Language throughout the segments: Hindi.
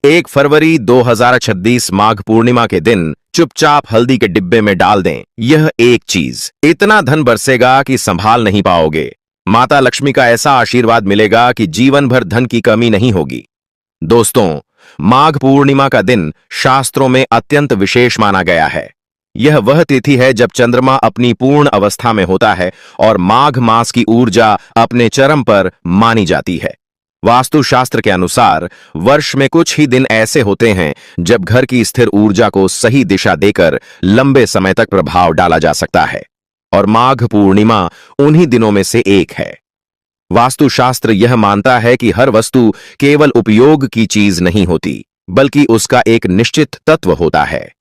1 फरवरी 2026 माघ पूर्णिमा के दिन चुपचाप हल्दी के डिब्बे में डाल दें। यह एक चीज इतना धन बरसेगा कि संभाल नहीं पाओगे। माता लक्ष्मी का ऐसा आशीर्वाद मिलेगा कि जीवन भर धन की कमी नहीं होगी। दोस्तों, माघ पूर्णिमा का दिन शास्त्रों में अत्यंत विशेष माना गया है। यह वह तिथि है जब चंद्रमा अपनी पूर्ण अवस्था में होता है और माघ मास की ऊर्जा अपने चरम पर मानी जाती है। वास्तुशास्त्र के अनुसार वर्ष में कुछ ही दिन ऐसे होते हैं जब घर की स्थिर ऊर्जा को सही दिशा देकर लंबे समय तक प्रभाव डाला जा सकता है, और माघ पूर्णिमा उन्हीं दिनों में से एक है। वास्तुशास्त्र यह मानता है कि हर वस्तु केवल उपयोग की चीज नहीं होती, बल्कि उसका एक निश्चित तत्व होता है।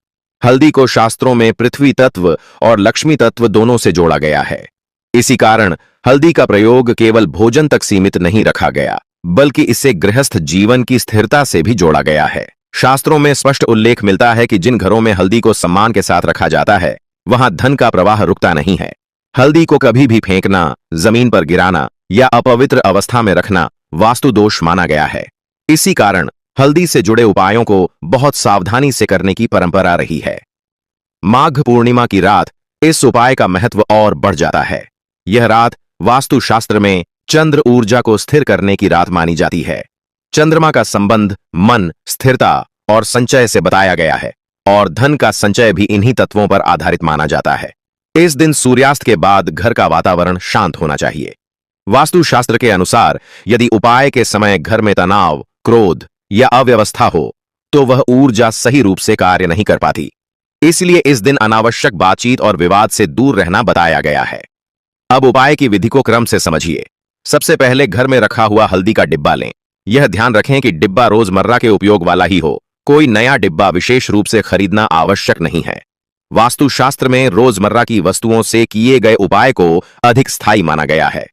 हल्दी को शास्त्रों में पृथ्वी तत्व और लक्ष्मी तत्व दोनों से जोड़ा गया है। इसी कारण हल्दी का प्रयोग केवल भोजन तक सीमित नहीं रखा गया, बल्कि इसे गृहस्थ जीवन की स्थिरता से भी जोड़ा गया है। शास्त्रों में स्पष्ट उल्लेख मिलता है कि जिन घरों में हल्दी को सम्मान के साथ रखा जाता है, वहां धन का प्रवाह रुकता नहीं है। हल्दी को कभी भी फेंकना, जमीन पर गिराना या अपवित्र अवस्था में रखना वास्तु दोष माना गया है। इसी कारण हल्दी से जुड़े उपायों को बहुत सावधानी से करने की परंपरा रही है। माघ पूर्णिमा की रात इस उपाय का महत्व और बढ़ जाता है। यह रात वास्तुशास्त्र में चंद्र ऊर्जा को स्थिर करने की रात मानी जाती है। चंद्रमा का संबंध मन, स्थिरता और संचय से बताया गया है, और धन का संचय भी इन्हीं तत्वों पर आधारित माना जाता है। इस दिन सूर्यास्त के बाद घर का वातावरण शांत होना चाहिए। वास्तुशास्त्र के अनुसार यदि उपाय के समय घर में तनाव, क्रोध या अव्यवस्था हो, तो वह ऊर्जा सही रूप से कार्य नहीं कर पाती। इसलिए इस दिन अनावश्यक बातचीत और विवाद से दूर रहना बताया गया है। अब उपाय की विधि को क्रम से समझिए। सबसे पहले घर में रखा हुआ हल्दी का डिब्बा लें। यह ध्यान रखें कि डिब्बा रोजमर्रा के उपयोग वाला ही हो। कोई नया डिब्बा विशेष रूप से खरीदना आवश्यक नहीं है। वास्तुशास्त्र में रोजमर्रा की वस्तुओं से किए गए उपाय को अधिक स्थायी माना गया है।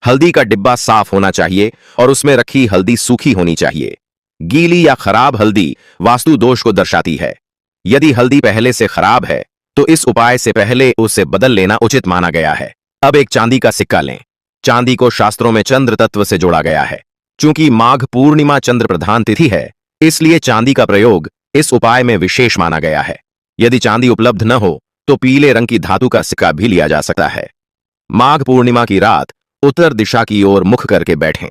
हल्दी का डिब्बा साफ होना चाहिए और उसमें रखी हल्दी सूखी होनी चाहिए। गीली या खराब हल्दी वास्तु दोष को दर्शाती है। यदि हल्दी पहले से खराब है, तो इस उपाय से पहले उसे बदल लेना उचित माना गया है। अब एक चांदी का सिक्का लें। चांदी को शास्त्रों में चंद्र तत्व से जोड़ा गया है। चूंकि माघ पूर्णिमा चंद्र प्रधान तिथि है, इसलिए चांदी का प्रयोग इस उपाय में विशेष माना गया है। यदि चांदी उपलब्ध न हो, तो पीले रंग की धातु का सिक्का भी लिया जा सकता है। माघ पूर्णिमा की रात उत्तर दिशा की ओर मुख करके बैठें।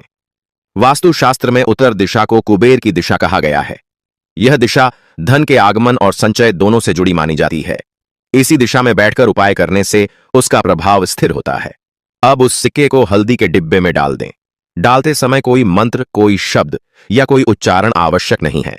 वास्तुशास्त्र में उत्तर दिशा को कुबेर की दिशा कहा गया है। यह दिशा धन के आगमन और संचय दोनों से जुड़ी मानी जाती है। इसी दिशा में बैठकर उपाय करने से उसका प्रभाव स्थिर होता है। अब उस सिक्के को हल्दी के डिब्बे में डाल दें। डालते समय कोई मंत्र, कोई शब्द या कोई उच्चारण आवश्यक नहीं है।